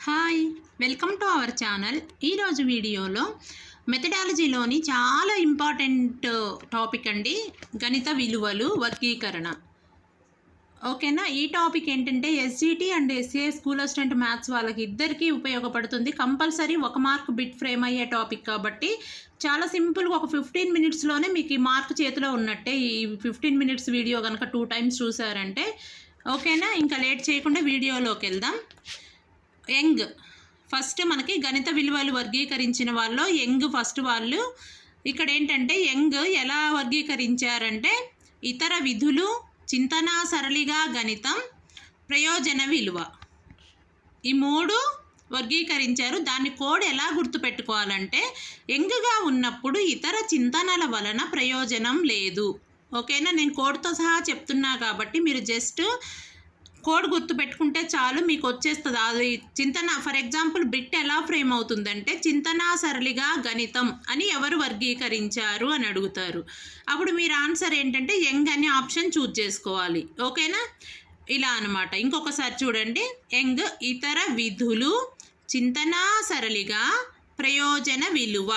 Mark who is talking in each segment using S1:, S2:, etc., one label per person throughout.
S1: Hi, welcome to our channel. ఈరోజు వీడియోలో మెథడాలజీలోని చాలా ఇంపార్టెంట్ టాపిక్ అండి, గణిత విలువలు వర్గీకరణ. ఓకేనా. ఈ టాపిక్ ఏంటంటే SGT and SA school assistant maths వాళ్ళకి ఇద్దరికీ ఉపయోగపడుతుంది. కంపల్సరీ 1 మార్క్ బిట్ ఫ్రేమ్ అయ్యే టాపిక్ కాబట్టి చాలా సింపుల్గా ఒక 15 మినిట్స్లోనే మీకు ఈ మార్క్ చేతిలో ఉన్నట్టే. ఈ 15 మినిట్స్ వీడియో కనుక 2 టైమ్స్ చూసారంటే ఓకేనా. ఇంకా లేట్ చేయకుండా వీడియోలోకి వెళ్దాం. యంగ్ ఫస్ట్ మనకి గణిత విలువలు వర్గీకరించిన వాళ్ళు యంగ్ ఫస్ట్ వాళ్ళు. ఇక్కడ ఏంటంటే యంగ్ ఎలా వర్గీకరించారంటే ఇతర విధులు, చింతనా సరళిగా గణితం, ప్రయోజన విలువ, ఈ 3 వర్గీకరించారు. దాని కోడ్ ఎలా గుర్తుపెట్టుకోవాలంటే యంగ్గా ఉన్నప్పుడు ఇతర చింతనల వలన ప్రయోజనం లేదు. ఓకేనా. నేను కోడ్తో సహా చెప్తున్నా కాబట్టి మీరు జస్ట్ కోడ్ గుర్తుపెట్టుకుంటే చాలు, మీకు వచ్చేస్తుంది. అది చింతన ఫర్ ఎగ్జాంపుల్ బిట్ ఎలా ఫ్రేమ్ అవుతుందంటే చింతనా సరళిగా గణితం అని ఎవరు వర్గీకరించారు అని అడుగుతారు. అప్పుడు మీరు ఆన్సర్ ఏంటంటే యంగ్ అనే ఆప్షన్ చూజ్ చేసుకోవాలి. ఓకేనా. ఇలా అనమాట. ఇంకొకసారి చూడండి. యంగ్ ఇతర విధులు, చింతనా సరళిగా, ప్రయోజన విలువ,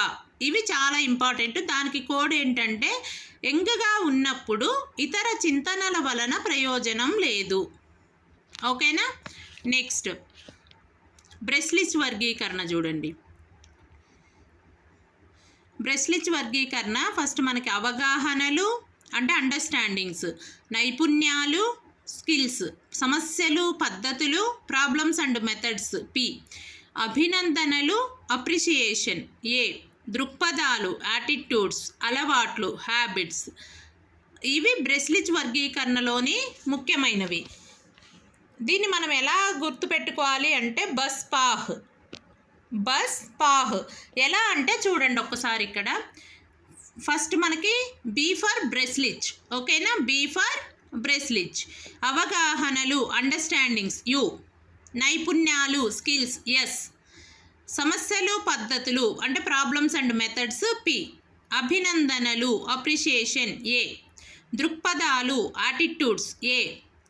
S1: ఇవి చాలా ఇంపార్టెంట్. దానికి కోడ్ ఏంటంటే యంగ్గా ఉన్నప్పుడు ఇతర చింతనల వలన ప్రయోజనం లేదు. ఓకేనా. నెక్స్ట్ బ్రెస్లిచ్ వర్గీకరణ చూడండి. బ్రెస్లిచ్ వర్గీకరణ ఫస్ట్ మనకి అవగాహనలు అంటే అండర్స్టాండింగ్స్, నైపుణ్యాలు స్కిల్స్, సమస్యలు పద్ధతులు ప్రాబ్లమ్స్ అండ్ మెథడ్స్ పి, అభినందనలు అప్రిషియేషన్ ఏ, దృక్పథాలు యాటిట్యూడ్స్, అలవాట్లు హ్యాబిట్స్. ఇవి బ్రెస్లిచ్ వర్గీకరణలోని ముఖ్యమైనవి. దీన్ని మనం ఎలా గుర్తుపెట్టుకోవాలి అంటే బస్ పాహ్ ఎలా అంటే చూడండి ఒక్కసారి. ఇక్కడ ఫస్ట్ మనకి బీ ఫర్ బ్రెస్లిచ్. ఓకేనా. B for breslich. అవగాహనలు అండర్స్టాండింగ్స్ యు, నైపుణ్యాలు స్కిల్స్ ఎస్, సమస్యలు పద్ధతులు అంటే ప్రాబ్లమ్స్ అండ్ మెథడ్స్ పి, అభినందనలు అప్రిషియేషన్ ఏ, దృక్పథాలు యాటిట్యూడ్స్ ఏ,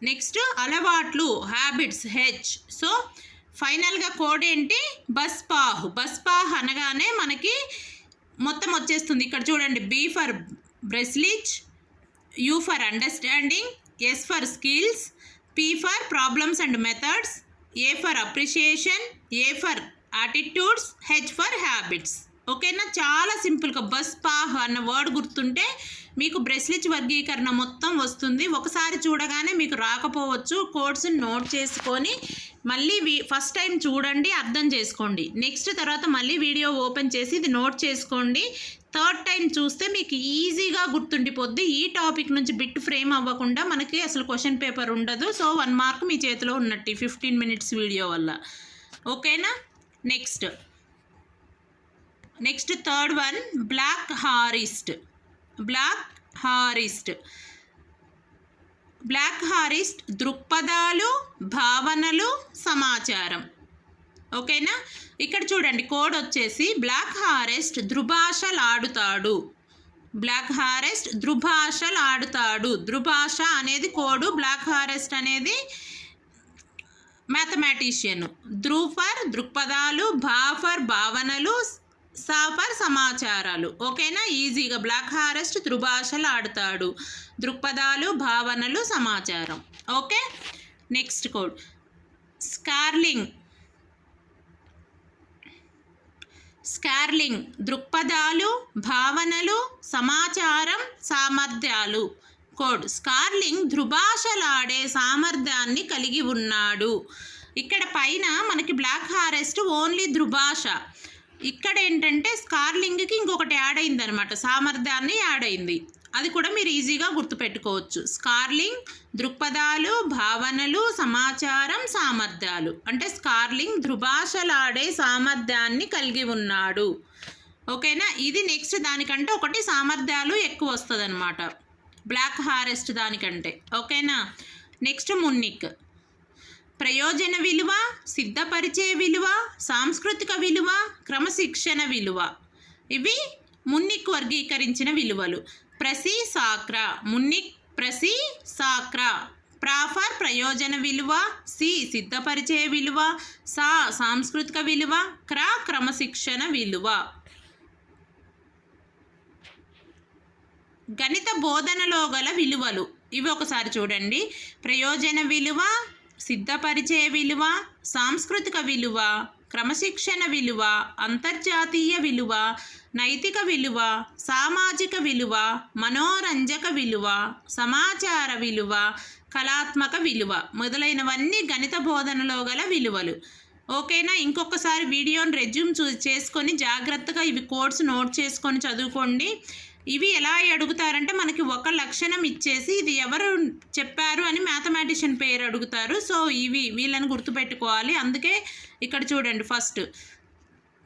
S1: నెక్స్ట్ అలవాట్లు హ్యాబిట్స్ హెచ్. సో ఫైనల్గా కోడ్ ఏంటి బస్ పాహ్ అనగానే మనకి మొత్తం వచ్చేస్తుంది. ఇక్కడ చూడండి. B for breslich, U for understanding, S for skills, P for problems and methods, A for appreciation, A for attitudes, H for habits. ఓకేనా. చాలా సింపుల్గా బస్ పాహ్ అన్న వర్డ్ గుర్తుంటే మీకు బ్రెస్లిచ్ వర్గీకరణ మొత్తం వస్తుంది. ఒకసారి చూడగానే మీకు రాకపోవచ్చు. కోడ్స్ నోట్ చేసుకొని మళ్ళీ ఫస్ట్ టైం చూడండి, అర్థం చేసుకోండి. నెక్స్ట్ తర్వాత మళ్ళీ వీడియో ఓపెన్ చేసి ఇది నోట్ చేసుకోండి. థర్డ్ టైం చూస్తే మీకు ఈజీగా గుర్తుండిపోద్ది. ఈ టాపిక్ నుంచి బిట్ ఫ్రేమ్ అవ్వకుండా మనకి అసలు క్వశ్చన్ పేపర్ ఉండదు. సో 1 మార్క్ మీ చేతిలో ఉన్నట్టు 15 మినిట్స్ వీడియో వల్ల. ఓకేనా. నెక్స్ట్ థర్డ్ వన్ బ్లాక్ హారిస్ట్ దృక్పథాలు, భావనలు, సమాచారం. ఓకేనా. ఇక్కడ చూడండి కోడ్ వచ్చేసి బ్లాక్ హారెస్ట్ ధృభాషలాడుతాడు. ధృభాష అనేది కోడు. బ్లాక్ హారెస్ట్ అనేది మ్యాథమెటిషియన్. ఫర్ దృక్పథాలు, ఫర్ భావనలు, ఫర్ సమాచారాలు. ఓకేనా. ఈజీగా బ్లాక్ హారెస్ట్ ధృభాషలాడుతాడు, దృక్పథాలు, భావనలు, సమాచారం. ఓకే. నెక్స్ట్ కోడ్ స్కార్లింగ్ దృక్పథాలు, భావనలు, సమాచారం, సామర్థ్యాలు. కోడ్ స్కార్లింగ్ ధృభాషలాడే సామర్థ్యాన్ని కలిగి ఉన్నాడు. ఇక్కడ పైన మనకి బ్లాక్ హారెస్ట్ ఓన్లీ ధృభాష. ఇక్కడ ఏంటంటే స్కార్లింగ్కి ఇంకొకటి యాడ్ అయింది అనమాట, సామర్థ్యాన్ని యాడ్ అయింది. అది కూడా మీరు ఈజీగా గుర్తుపెట్టుకోవచ్చు. స్కార్లింగ్ దృక్పథాలు, భావనలు, సమాచారం, సామర్థ్యాలు అంటే స్కార్లింగ్ ధృభాషలాడే సామర్థ్యాన్ని కలిగి ఉన్నాడు. ఓకేనా. ఇది నెక్స్ట్ దానికంటే ఒకటి సామర్థ్యాలు ఎక్కువ వస్తుంది అనమాట బ్లాక్ హారెస్ట్ దానికంటే. ఓకేనా. నెక్స్ట్ మున్నిక్ ప్రయోజన విలువ, సిద్ధపరిచే విలువ, సాంస్కృతిక విలువ, క్రమశిక్షణ విలువ. ఇవి మున్నిక్ వర్గీకరించిన విలువలు. మున్నిక్ ప్రసి సాక్రా ప్రాఫర్ ప్రయోజన విలువ, సి సిద్ధపరిచే విలువ, సా సాంస్కృతిక విలువ, క్రమశిక్షణ విలువ. గణిత బోధనలో గల విలువలు ఇవి ఒకసారి చూడండి. ప్రయోజన విలువ, సిద్ధపరిచే విలువ, సాంస్కృతిక విలువ, క్రమశిక్షణ విలువ, అంతర్జాతీయ విలువ, నైతిక విలువ, సామాజిక విలువ, మనోరంజక విలువ, సమాచార విలువ, కళాత్మక విలువ మొదలైనవన్నీ గణిత బోధనలో గల విలువలు. ఓకేనా? ఇంకొకసారి వీడియోని రెజ్యూమ్ చేసుకొని జాగ్రత్తగా ఇవి కోడ్స్ నోట్ చేసుకొని చదువుకోండి. ఇవి ఎలా అడుగుతారంటే మనకి ఒక లక్షణం ఇచ్చేసి ఇది ఎవరు చెప్పారు అని మ్యాథమెటిషియన్ పేరు అడుగుతారు. సో వీళ్ళని గుర్తుపెట్టుకోవాలి. అందుకే ఇక్కడ చూడండి, ఫస్ట్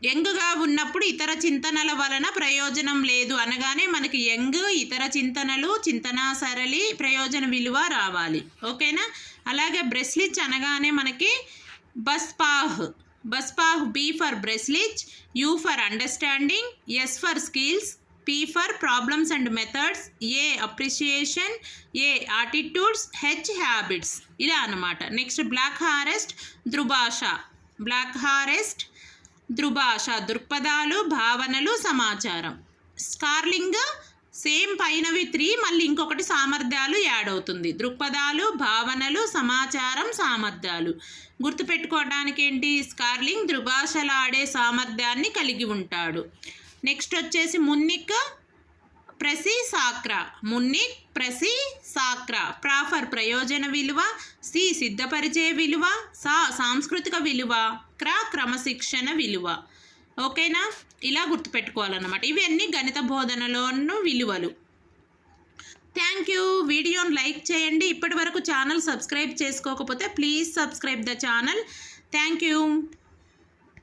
S1: యంగ్గా ఉన్నప్పుడు ఇతర చింతనల వలన ప్రయోజనం లేదు అనగానే మనకి యంగ్, ఇతర చింతనలు, చింతనా సరళి, ప్రయోజన విలువ రావాలి. ఓకేనా? అలాగే బ్రెస్లిచ్ అనగానే మనకి BUSPAAH, B for breslich, U for understanding, S for skills, P for problems and methods, A appreciation, A attitudes, H habits. ఇలా అన్నమాట. నెక్స్ట్ బ్లాక్ హారెస్ట్, ధృభాష దృక్పథాలు, భావనలు, సమాచారం. స్కార్లింగ్ సేమ్ పైనవి 3, మళ్ళీ ఇంకొకటి సామర్థ్యాలు యాడ్ అవుతుంది. దృక్పథాలు, భావనలు, సమాచారం, సామర్థ్యాలు. గుర్తుపెట్టుకోవడానికి ఏంటి? స్కార్లింగ్ ధృభాషలాడే సామర్థ్యాన్ని కలిగి ఉంటాడు. నెక్స్ట్ వచ్చేసి మున్నిక్, ప్రెసి సాక్రా. ప్రాఫర్ ప్రయోజన విలువ, సి సిద్ధపరిచే విలువ, సా సాంస్కృతిక విలువ, క్రమశిక్షణ విలువ. ఓకేనా? ఇలా గుర్తుపెట్టుకోవాలన్నమాట. ఇవన్నీ గణిత బోధనలోని విలువలు. Thank you. వీడియోని లైక్ చేయండి. ఇప్పటి వరకు ఛానల్ సబ్స్క్రైబ్ చేసుకోకపోతే please subscribe the channel. Thank you.